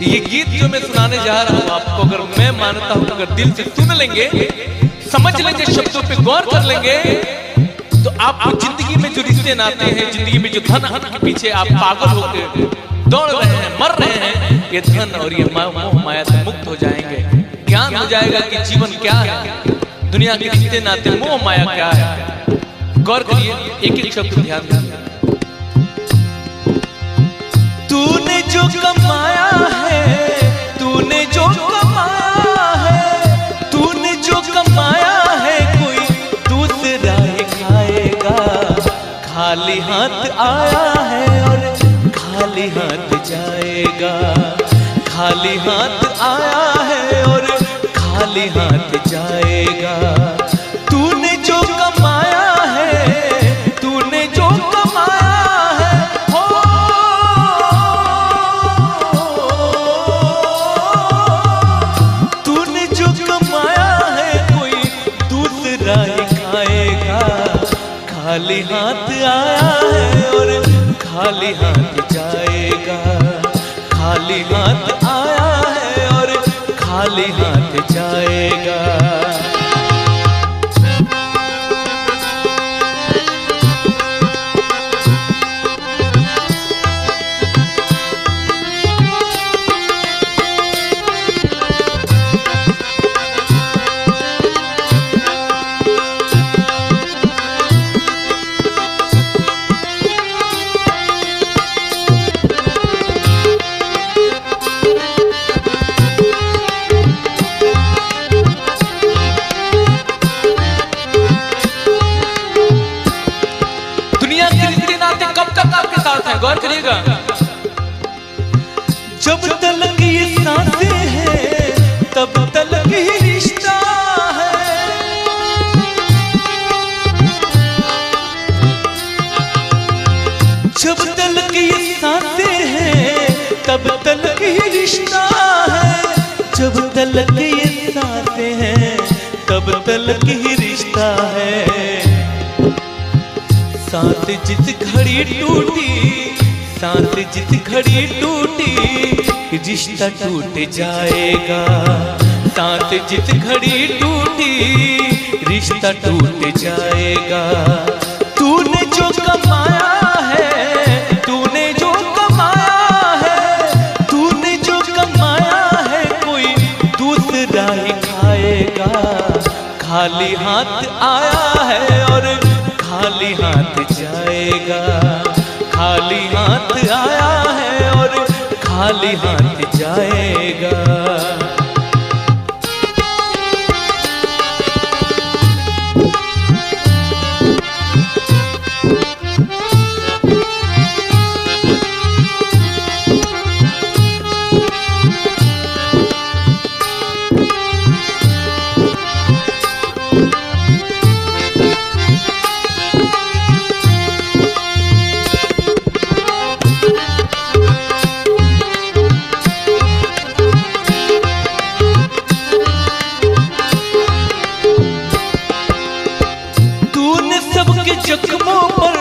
ये गीत जो मैं सुनाने जा रहा हूँ आपको, अगर मैं मानता हूँ अगर दिल से सुन लेंगे, समझ लेंगे, शब्दों पे गौर कर लेंगे, तो आपको जिंदगी में जो रिश्ते नाते हैं, जिंदगी में जो धन के पीछे आप पागल होकर दौड़ रहे हैं, मर रहे हैं, ये धन और ये मोह माया से मुक्त हो जाएंगे। ज्ञान हो जाएगा कि जीवन क्या है, दुनिया के रिश्ते नाते, मोह माया क्या है। गौर करिए, एक एक शब्द ध्यान दीजिए। तूने जो कमाया है, तूने जो कमाया है, तूने जो कमाया है, कोई दूसरा ही खाएगा। खाली हाथ आया है और खाली हाथ जाएगा। खाली हाथ आया है और खाली हाथ जाएगा। तूने जो कमाया है, तूने जो कमाया है, हो तूने जो कमाया है, कोई दूसरा ही खाएगा। खाली हाथ आया है और खाली हाथ जाएगा। खाली हाथ आया है और खाली हाथ जाएगा। गौर करिएगा, जब तलक ये सांसें हैं तब तलक ही रिश्ता है। जब तलक ये सांसें हैं तब तलक ही रिश्ता है। जब तलक ये सांसें हैं तब तलक ही रिश्ता है। सांस जिस घड़ी टूटी, सांस जिस घड़ी टूटी, रिश्ता टूट जाएगा। सांस जिस घड़ी टूटी, रिश्ता टूट जाएगा। तूने जो कमाया है, तूने जो कमाया है, तूने जो कमाया है, कोई दूसरा ही खाएगा। खाली हाथ आया है और खाली हाथ जाएगा। खाली हाथ आया है और खाली हाथ जाएगा। जख्मों पर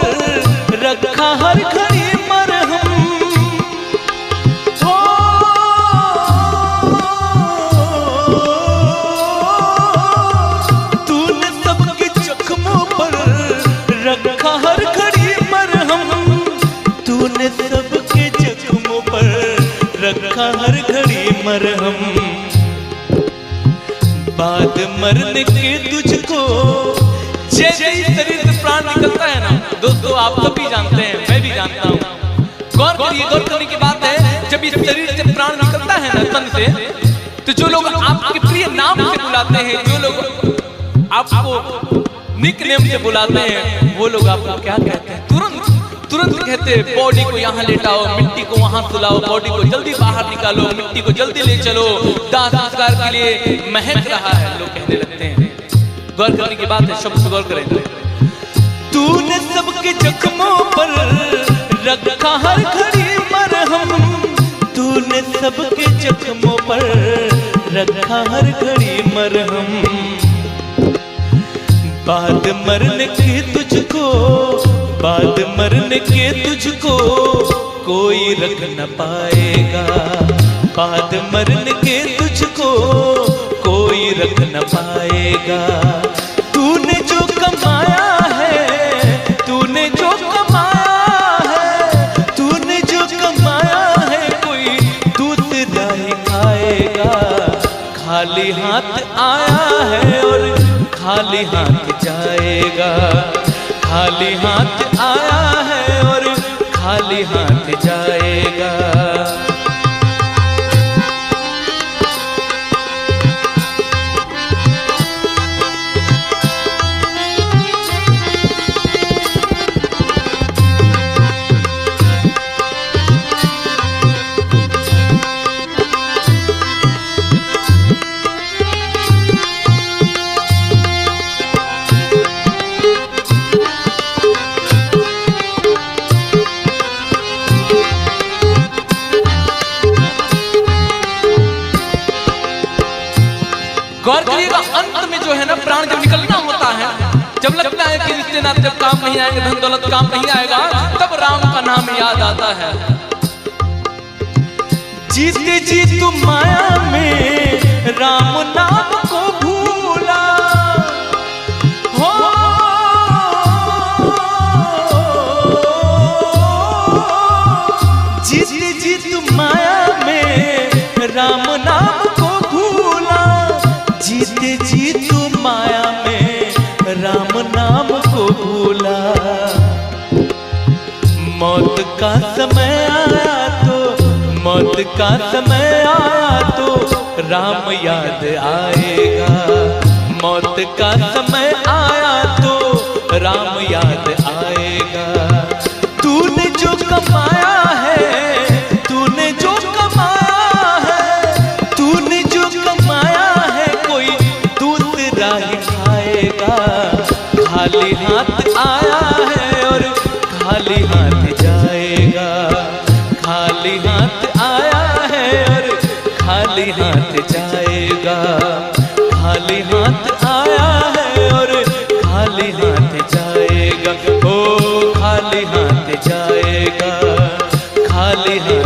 रखा हर घड़ी मरहम। तूने सबके जख्मों पर रखा हर घड़ी मरहम। तूने सबके जख्मों पर रखा हर घड़ी मरहम। बाद मरने के तुझको जैसे ही शरीर से प्राण निकलता है ना दोस्तों, आप सब भी जानते हैं, मैं भी जानता हूँ। गौर करिए, गौर करने की बात है, जब इस शरीर से प्राण निकलता है ना तन से, तो जो लोग आपके प्रिय नाम से बुलाते हैं, जो लोग आपको निक नेम से बुलाते हैं, वो लोग आपको क्या कहते हैं? तुरंत तुरंत कहते हैं, बॉडी को यहाँ लेटाओ, मिट्टी को वहाँ सुलाओ, बॉडी को जल्दी बाहर निकालो, मिट्टी को जल्दी ले चलो, दाह संस्कार के लिए महक रहा है, लोग कहने लगते हैं। गौर करने की बात है, शब्द गौर करें। तूने सबके जख्मों पर रखा हर घड़ी मरहम। तूने सबके जख्मों पर रखा हर घड़ी मरहम। बाद मरने के तुझको, बाद मरने के तुझको कोई रख न पाएगा। बाद मरने के तुझको कोई रख न पाएगा। तूने जो कमाया है, तूने जो कमाया है, तूने जो कमाया है, कोई दूसरा ही खाएगा। खाली हाथ आया है और खाली हाथ जाएगा। खाली हाथ आया है और खाली हाथ जाएगा। गौर करिएगा, अंत में जो है ना प्राण जब निकलना होता है, जब लगता है कि रिश्ते नाते जब काम नहीं आएंगे, धन दौलत काम नहीं आएगा, तब राम का नाम याद आता है। जीते जी तुम माया में राम नाम को भूला हो। जीते जी तुम माया में राम नाम को भूला। जीते जी तुम माया में राम नाम को भूला। मौत का समय आया तो, मौत का समय आया तो राम याद आएगा। मौत का समय आया तो राम याद आएगा। तूने जो कमाया है, तूने जो कमाया है, तूने जो कमाया है, कोई दूसरा ही खाएगा। खाली हाथ आया है और खाली हाथ जाएगा। खाली हाथ आया है और खाली हाथ जाएगा। खाली हाथ आया है और खाली हाथ जाएगा। ओ खाली हाथ जाएगा, खाली हाथ